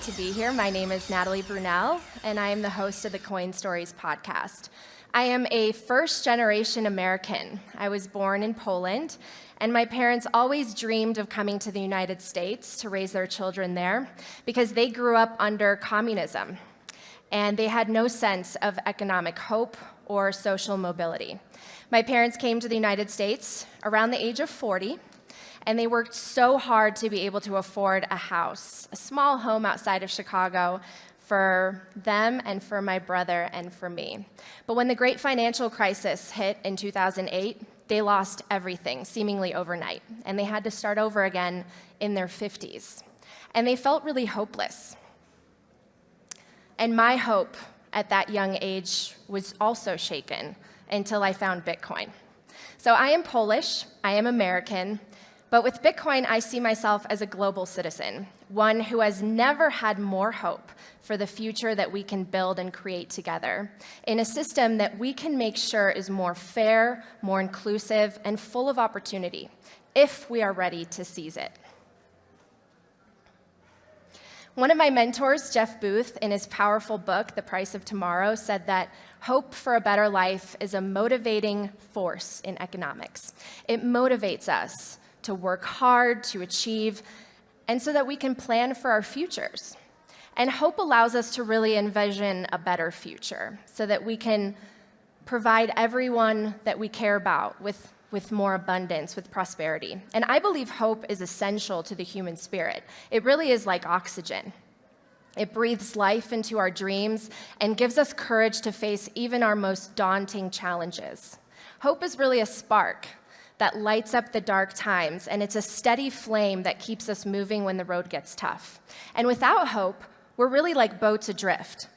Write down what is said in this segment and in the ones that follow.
to be here. My name is Natalie Brunell, and I am the host of the Coin Stories podcast. I am a first-generation American. I was born in Poland, and my parents always dreamed of coming to the United States to raise their children there because they grew up under communism, and they had no sense of economic hope or social mobility. My parents came to the United States around the age of 40, and they worked so hard to be able to afford a house, a small home outside of Chicago for them and for my brother and for me. But when the great financial crisis hit in 2008, they lost everything, seemingly overnight, and they had to start over again in their 50s. And they felt really hopeless. And my hope at that young age was also shaken until I found Bitcoin. So I am Polish, I am American, but with Bitcoin, I see myself as a global citizen, one who has never had more hope for the future that we can build and create together in a system that we can make sure is more fair, more inclusive, and full of opportunity, if we are ready to seize it. One of my mentors, Jeff Booth, in his powerful book, The Price of Tomorrow, said that hope for a better life is a motivating force in economics. It motivates us to work hard, to achieve, and so that we can plan for our futures. And hope allows us to really envision a better future so that we can provide everyone that we care about with more abundance, with prosperity. And I believe hope is essential to the human spirit. It really is like oxygen. It breathes life into our dreams and gives us courage to face even our most daunting challenges. Hope is really a spark that lights up the dark times, and it's a steady flame that keeps us moving when the road gets tough. And without hope, we're really like boats adrift.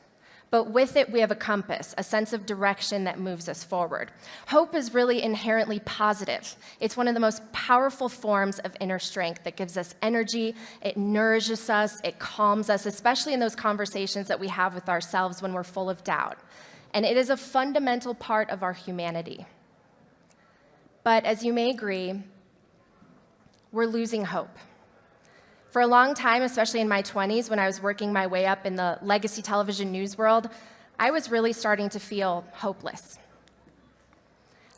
But with it, we have a compass, a sense of direction that moves us forward. Hope is really inherently positive. It's one of the most powerful forms of inner strength that gives us energy, it nourishes us, it calms us, especially in those conversations that we have with ourselves when we're full of doubt. And it is a fundamental part of our humanity. But as you may agree, we're losing hope. For a long time, especially in my 20s, when I was working my way up in the legacy television news world, I was really starting to feel hopeless.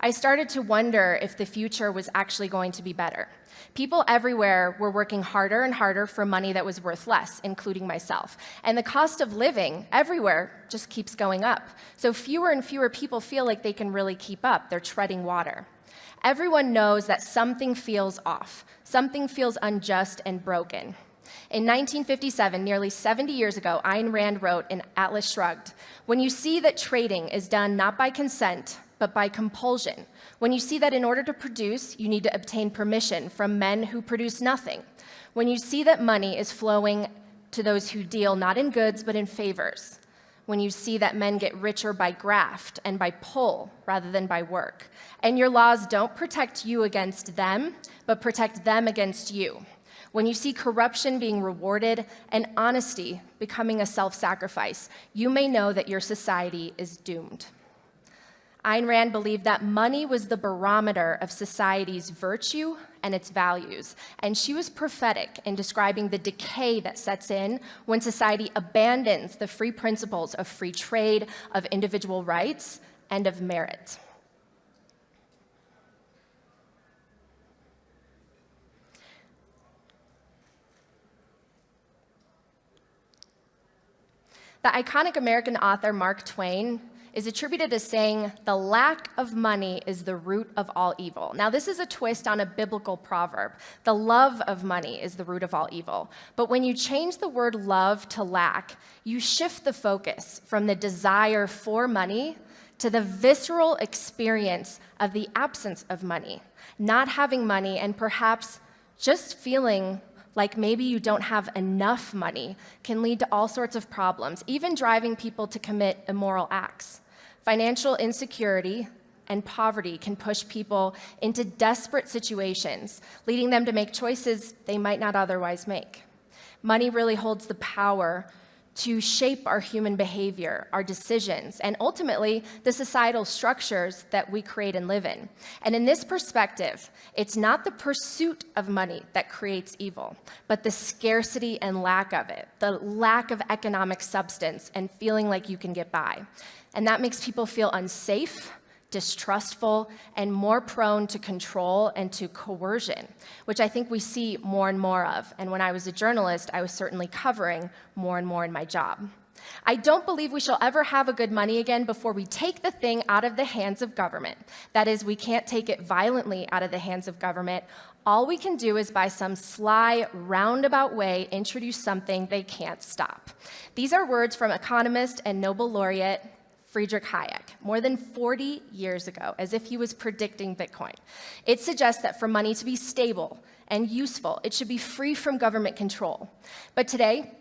I started to wonder if the future was actually going to be better. People everywhere were working harder and harder for money that was worth less, including myself. And the cost of living everywhere just keeps going up. So fewer and fewer people feel like they can really keep up. They're treading water. Everyone knows that something feels off. Something feels unjust and broken. In 1957, nearly 70 years ago, Ayn Rand wrote in Atlas Shrugged, "When you see that trading is done not by consent, but by compulsion, when you see that in order to produce, you need to obtain permission from men who produce nothing, when you see that money is flowing to those who deal not in goods but in favors, when you see that men get richer by graft and by pull rather than by work, and your laws don't protect you against them, but protect them against you. When you see corruption being rewarded and honesty becoming a self-sacrifice, you may know that your society is doomed." Ayn Rand believed that money was the barometer of society's virtue and its values, and she was prophetic in describing the decay that sets in when society abandons the free principles of free trade, of individual rights, and of merit. The iconic American author Mark Twain is attributed as saying, "The lack of money is the root of all evil." Now, this is a twist on a biblical proverb. The love of money is the root of all evil. But when you change the word love to lack, you shift the focus from the desire for money to the visceral experience of the absence of money, not having money, and perhaps just feeling like maybe you don't have enough money can lead to all sorts of problems, even driving people to commit immoral acts. Financial insecurity and poverty can push people into desperate situations, leading them to make choices they might not otherwise make. Money really holds the power to shape our human behavior, our decisions, and ultimately the societal structures that we create and live in. And in this perspective, it's not the pursuit of money that creates evil, but the scarcity and lack of it, the lack of economic substance and feeling like you can get by. And that makes people feel unsafe, distrustful, and more prone to control and to coercion, which I think we see more and more of. And when I was a journalist, I was certainly covering more and more in my job. I don't believe we shall ever have a good money again before we take the thing out of the hands of government. That is, we can't take it violently out of the hands of government. All we can do is by some sly, roundabout way introduce something they can't stop. These are words from economist and Nobel laureate Friedrich Hayek, more than 40 years ago, as if he was predicting Bitcoin. It suggests that for money to be stable and useful, it should be free from government control. But today,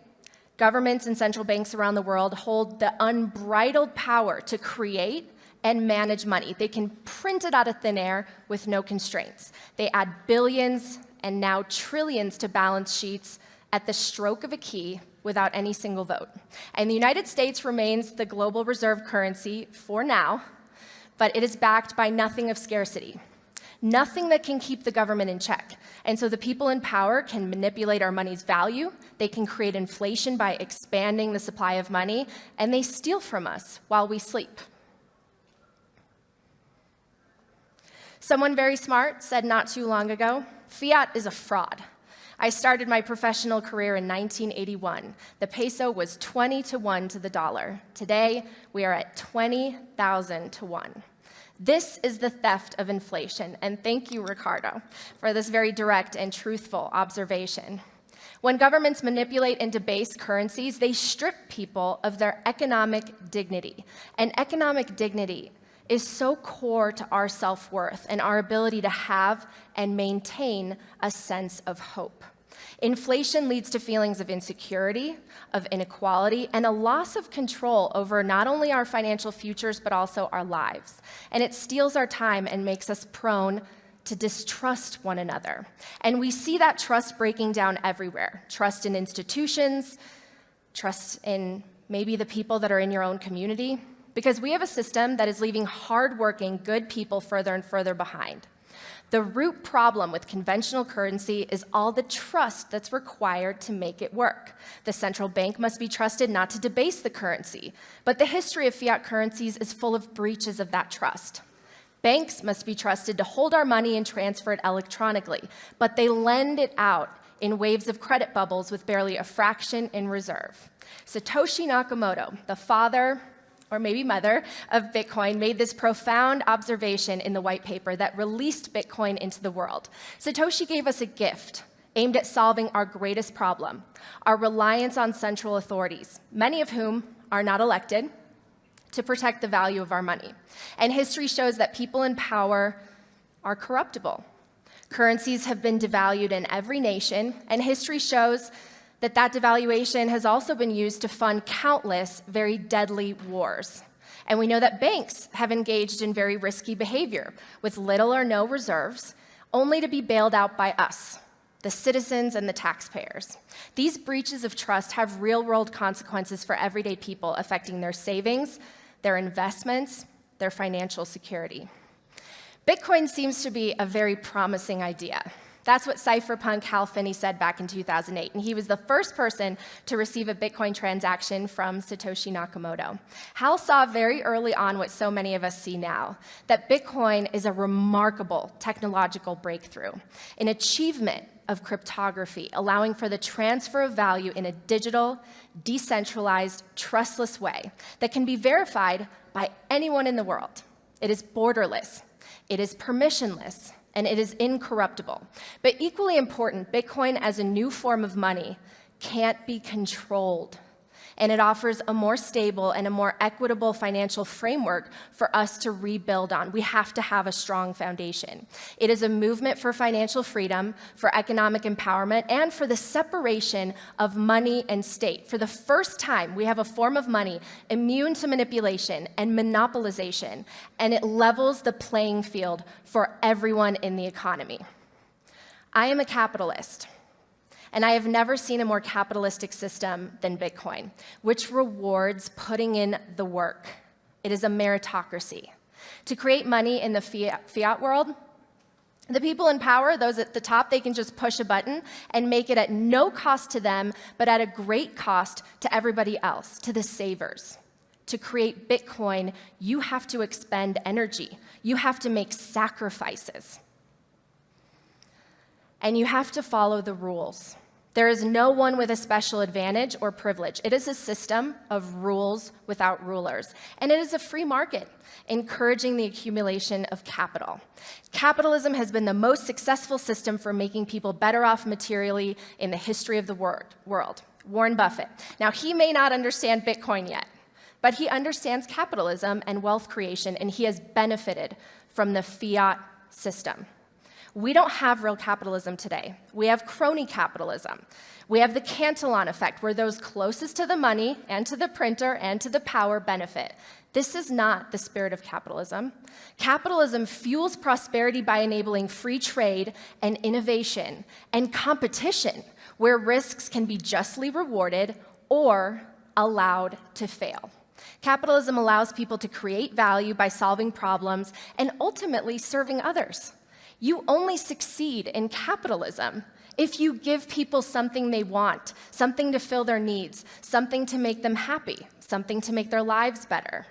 governments and central banks around the world hold the unbridled power to create and manage money. They can print it out of thin air with no constraints. They add billions and now trillions to balance sheets at the stroke of a key without any single vote. And the United States remains the global reserve currency for now, but it is backed by nothing of scarcity, nothing that can keep the government in check. And so the people in power can manipulate our money's value, they can create inflation by expanding the supply of money, and they steal from us while we sleep. Someone very smart said not too long ago, "Fiat is a fraud." I started my professional career in 1981. The peso was 20 to 1 to the dollar. Today, we are at 20,000 to 1. This is the theft of inflation, and thank you, Ricardo, for this very direct and truthful observation. When governments manipulate and debase currencies, they strip people of their economic dignity. And economic dignity is so core to our self-worth and our ability to have and maintain a sense of hope. Inflation leads to feelings of insecurity, of inequality, and a loss of control over not only our financial futures, but also our lives. And it steals our time and makes us prone to distrust one another. And we see that trust breaking down everywhere. Trust in institutions, trust in maybe the people that are in your own community, because we have a system that is leaving hardworking, good people further and further behind. The root problem with conventional currency is all the trust that's required to make it work. The central bank must be trusted not to debase the currency, but the history of fiat currencies is full of breaches of that trust. Banks must be trusted to hold our money and transfer it electronically, but they lend it out in waves of credit bubbles with barely a fraction in reserve. Satoshi Nakamoto, the father, or maybe mother, of Bitcoin, made this profound observation in the white paper that released Bitcoin into the world. Satoshi gave us a gift aimed at solving our greatest problem, our reliance on central authorities, many of whom are not elected, to protect the value of our money. And history shows that people in power are corruptible. Currencies have been devalued in every nation, and history shows that devaluation has also been used to fund countless very deadly wars. And we know that banks have engaged in very risky behavior with little or no reserves, only to be bailed out by us, the citizens and the taxpayers. These breaches of trust have real-world consequences for everyday people, affecting their savings, their investments, their financial security. Bitcoin seems to be a very promising idea. That's what cypherpunk Hal Finney said back in 2008, and he was the first person to receive a Bitcoin transaction from Satoshi Nakamoto. Hal saw very early on what so many of us see now, that Bitcoin is a remarkable technological breakthrough, an achievement of cryptography, allowing for the transfer of value in a digital, decentralized, trustless way that can be verified by anyone in the world. It is borderless, it is permissionless, and it is incorruptible. But equally important, Bitcoin as a new form of money can't be controlled. And it offers a more stable and a more equitable financial framework for us to rebuild on. We have to have a strong foundation. It is a movement for financial freedom, for economic empowerment, and for the separation of money and state. For the first time, we have a form of money immune to manipulation and monopolization, and it levels the playing field for everyone in the economy. I am a capitalist. And I have never seen a more capitalistic system than Bitcoin, which rewards putting in the work. It is a meritocracy. To create money in the fiat world, the people in power, those at the top, they can just push a button and make it at no cost to them, but at a great cost to everybody else, to the savers. To create Bitcoin, you have to expend energy. You have to make sacrifices. And you have to follow the rules. There is no one with a special advantage or privilege. It is a system of rules without rulers. And it is a free market, encouraging the accumulation of capital. Capitalism has been the most successful system for making people better off materially in the history of the world. Warren Buffett. Now, he may not understand Bitcoin yet, but he understands capitalism and wealth creation, and he has benefited from the fiat system. We don't have real capitalism today. We have crony capitalism. We have the Cantillon effect, where those closest to the money and to the printer and to the power benefit. This is not the spirit of capitalism. Capitalism fuels prosperity by enabling free trade and innovation and competition, where risks can be justly rewarded or allowed to fail. Capitalism allows people to create value by solving problems and ultimately serving others. You only succeed in capitalism if you give people something they want, something to fill their needs, something to make them happy, something to make their lives better.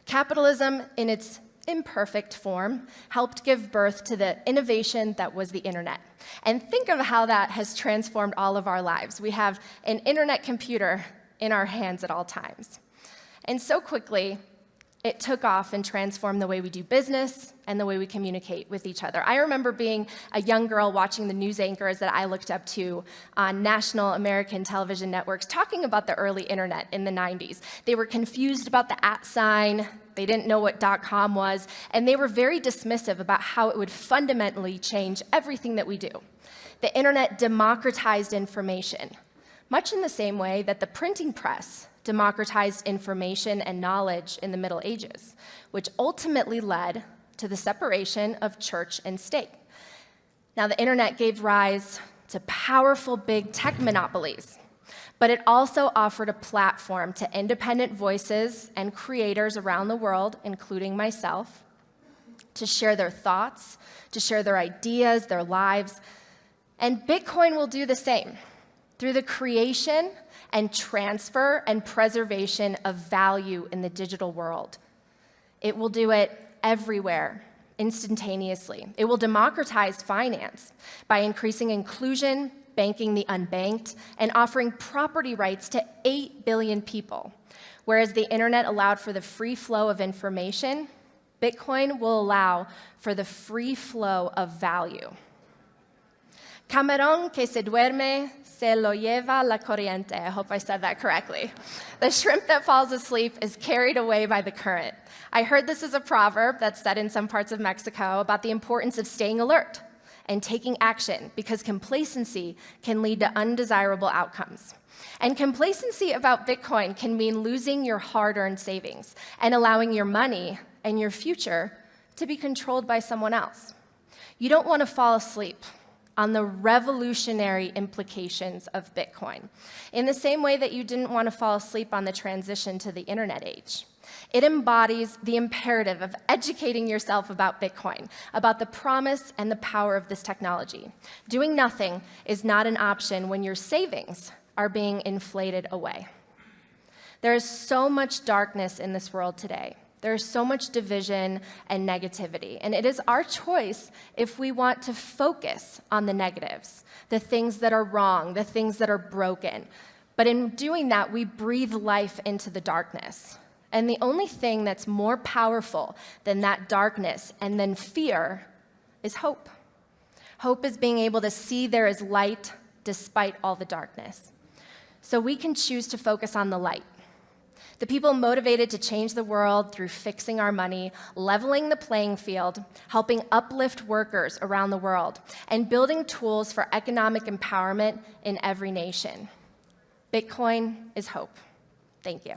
Capitalism, in its imperfect form, helped give birth to the innovation that was the internet. And think of how that has transformed all of our lives. We have an internet computer in our hands at all times. And so quickly, it took off and transformed the way we do business and the way we communicate with each other. I remember being a young girl watching the news anchors that I looked up to on national American television networks talking about the early internet in the 90s. They were confused about the @ sign, they didn't know what .com was, and they were very dismissive about how it would fundamentally change everything that we do. The internet democratized information, much in the same way that the printing press democratized information and knowledge in the Middle Ages, which ultimately led to the separation of church and state. Now, the internet gave rise to powerful big tech monopolies, but it also offered a platform to independent voices and creators around the world, including myself, to share their thoughts, to share their ideas, their lives. And Bitcoin will do the same through the creation and transfer and preservation of value in the digital world. It will do it everywhere, instantaneously. It will democratize finance by increasing inclusion, banking the unbanked, and offering property rights to 8 billion people. Whereas the internet allowed for the free flow of information, Bitcoin will allow for the free flow of value. Camarón que se duerme, se lo lleva la corriente. I hope I said that correctly. The shrimp that falls asleep is carried away by the current. I heard this as a proverb that's said in some parts of Mexico about the importance of staying alert and taking action, because complacency can lead to undesirable outcomes. And complacency about Bitcoin can mean losing your hard-earned savings and allowing your money and your future to be controlled by someone else. You don't want to fall asleep on the revolutionary implications of Bitcoin, in the same way that you didn't want to fall asleep on the transition to the internet age. It embodies the imperative of educating yourself about Bitcoin, about the promise and the power of this technology. Doing nothing is not an option when your savings are being inflated away. There is so much darkness in this world today. There is so much division and negativity, and it is our choice if we want to focus on the negatives, the things that are wrong, the things that are broken. But in doing that, we breathe life into the darkness. And the only thing that's more powerful than that darkness and than fear is hope. Hope is being able to see there is light despite all the darkness. So we can choose to focus on the light. The people motivated to change the world through fixing our money, leveling the playing field, helping uplift workers around the world, and building tools for economic empowerment in every nation. Bitcoin is hope. Thank you.